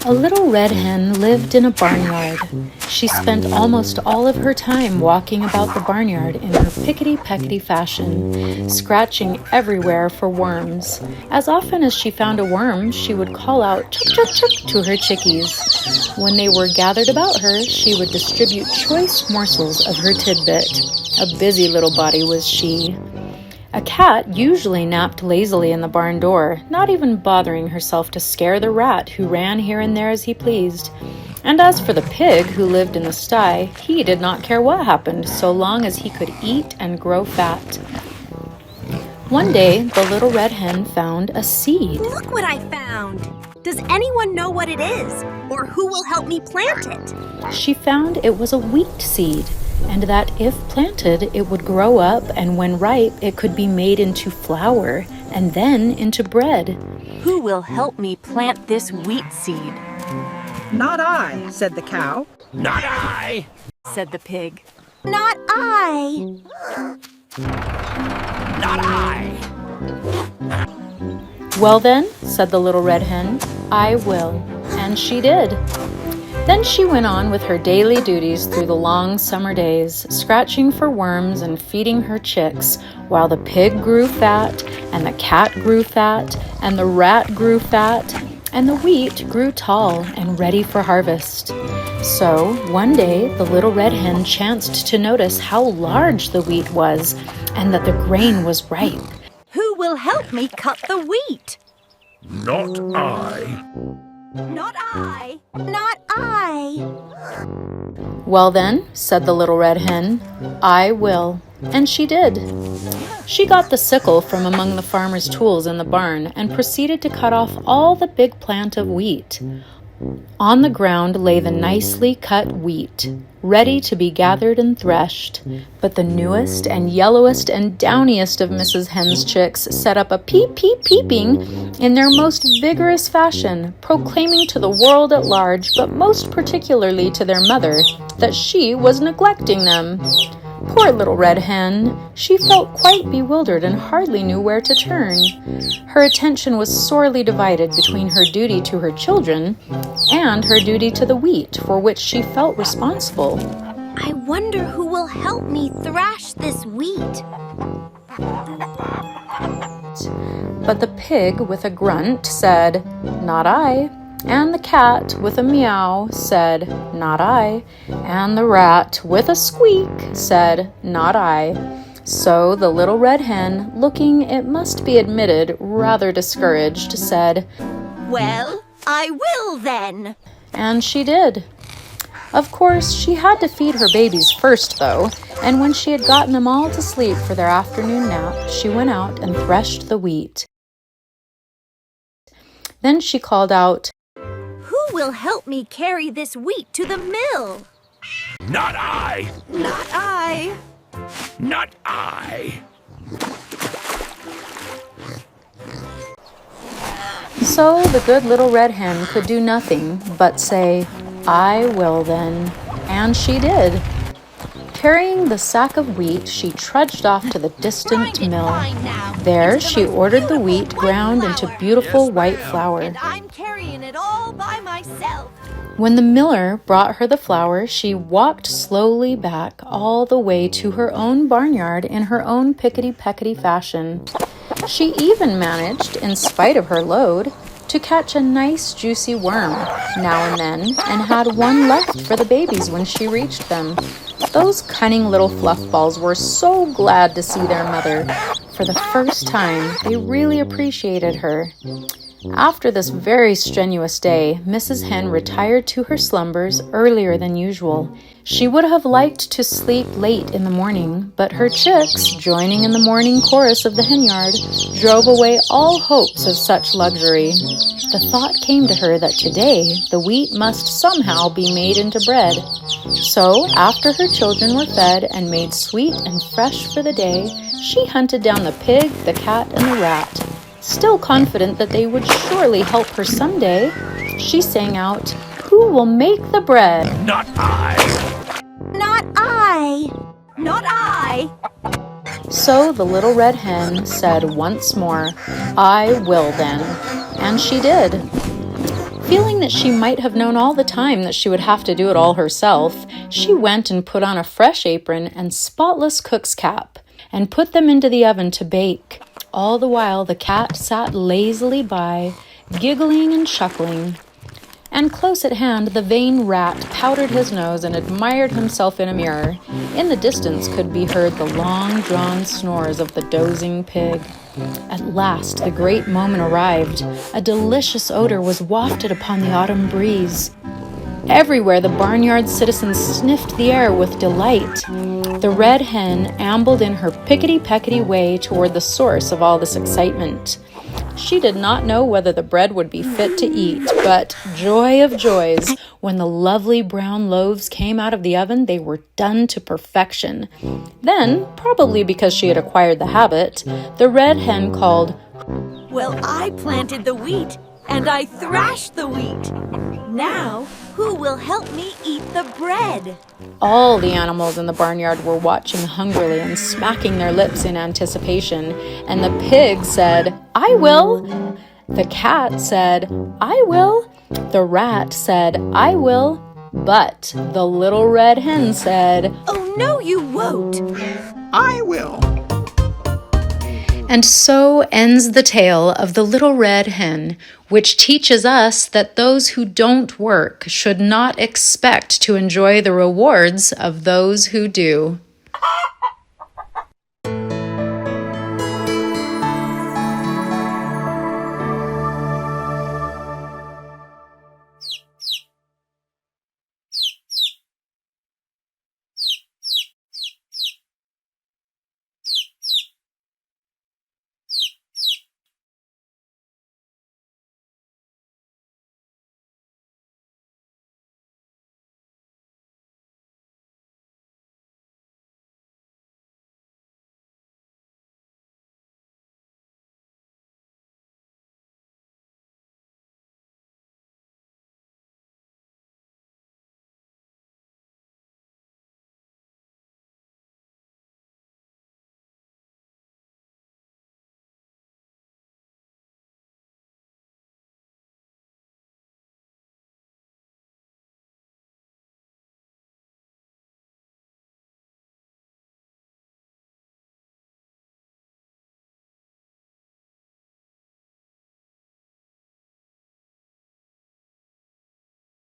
A little red hen lived in a barnyard. She spent almost all of her time walking about the barnyard in her pickety-peckety fashion, scratching everywhere for worms. As often as she found a worm, she would call out "chuk, chuk, chuk" to her chickies. When they were gathered about her, she would distribute choice morsels of her tidbit. A busy little body was she. A cat usually napped lazily in the barn door, not even bothering herself to scare the rat who ran here and there as he pleased. And as for the pig who lived in the sty, he did not care what happened so long as he could eat and grow fat. One day, the little red hen found a seed. Look what I found! Does anyone know what it is, or who will help me plant it? She found it was a wheat seed, and that if planted, it would grow up, and when ripe, it could be made into flour, and then into bread. Who will help me plant this wheat seed? Not I, said the cow. Not I, said the pig. Not I. not I. Well then, said the little red hen, I will. And she did. Then she went on with her daily duties through the long summer days, scratching for worms and feeding her chicks, while the pig grew fat, and the cat grew fat, and the rat grew fat, and the wheat grew tall and ready for harvest. So, one day, the little red hen chanced to notice how large the wheat was, and that the grain was ripe. Who will help me cut the wheat? Not I. Not I. Not I. Well then, said the little red hen, I will. And she did. She got the sickle from among the farmer's tools in the barn and proceeded to cut off all the big plant of wheat. On the ground lay the nicely cut wheat, ready to be gathered and threshed. But the newest and yellowest and downiest of Mrs. Hen's chicks set up a peep, peep, peeping in their most vigorous fashion, proclaiming to the world at large, but most particularly to their mother, that she was neglecting them. Poor little red hen, she felt quite bewildered and hardly knew where to turn. Her attention was sorely divided between her duty to her children and her duty to the wheat, for which she felt responsible. I wonder who will help me thrash this wheat. But the pig, with a grunt, said, Not I. And the cat, with a meow, said, Not I. And the rat, with a squeak, said, Not I. So the little red hen, looking, it must be admitted, rather discouraged, said, Well, I will then. And she did. Of course, she had to feed her babies first, though, and when she had gotten them all to sleep for their afternoon nap, she went out and threshed the wheat. Then she called out, Who will help me carry this wheat to the mill? Not I. Not I. Not I. So the good little red hen could do nothing but say, I will then. And she did. Carrying the sack of wheat, she trudged off to the distant mill. There she ordered the wheat ground into beautiful white flour. And I'm carrying it all by myself. When the miller brought her the flour, she walked slowly back all the way to her own barnyard in her own pickety-peckety fashion. She even managed, in spite of her load, to catch a nice juicy worm now and then, and had one left for the babies when she reached them. Those cunning little fluff balls were so glad to see their mother. For the first time, they really appreciated her. After this very strenuous day, Mrs. Hen retired to her slumbers earlier than usual. She would have liked to sleep late in the morning, but her chicks, joining in the morning chorus of the henyard, drove away all hopes of such luxury. The thought came to her that today the wheat must somehow be made into bread. So, after her children were fed and made sweet and fresh for the day, she hunted down the pig, the cat, and the rat. Still confident that they would surely help her someday, she sang out, Who will make the bread? Not I. Not I. Not I. So the little red hen said once more, I will then. And she did. Feeling that she might have known all the time that she would have to do it all herself, she went and put on a fresh apron and spotless cook's cap and put them into the oven to bake. All the while the cat sat lazily by, giggling and chuckling. And close at hand, the vain rat powdered his nose and admired himself in a mirror. In the distance could be heard the long-drawn snores of the dozing pig. At last, the great moment arrived. A delicious odor was wafted upon the autumn breeze. Everywhere the barnyard citizens sniffed the air with delight. The red hen ambled in her pickety-peckety way toward the source of all this excitement. She did not know whether the bread would be fit to eat, but joy of joys, when the lovely brown loaves came out of the oven, they were done to perfection. Then, probably because she had acquired the habit, the red hen called, Well, I planted the wheat, and I thrashed the wheat. Now, who will help me eat the bread? All the animals in the barnyard were watching hungrily and smacking their lips in anticipation, and the pig said, I will. The cat said, I will. The rat said, I will. But the little red hen said, Oh, no, you won't. I will. And so ends the tale of the Little Red Hen, which teaches us that those who don't work should not expect to enjoy the rewards of those who do.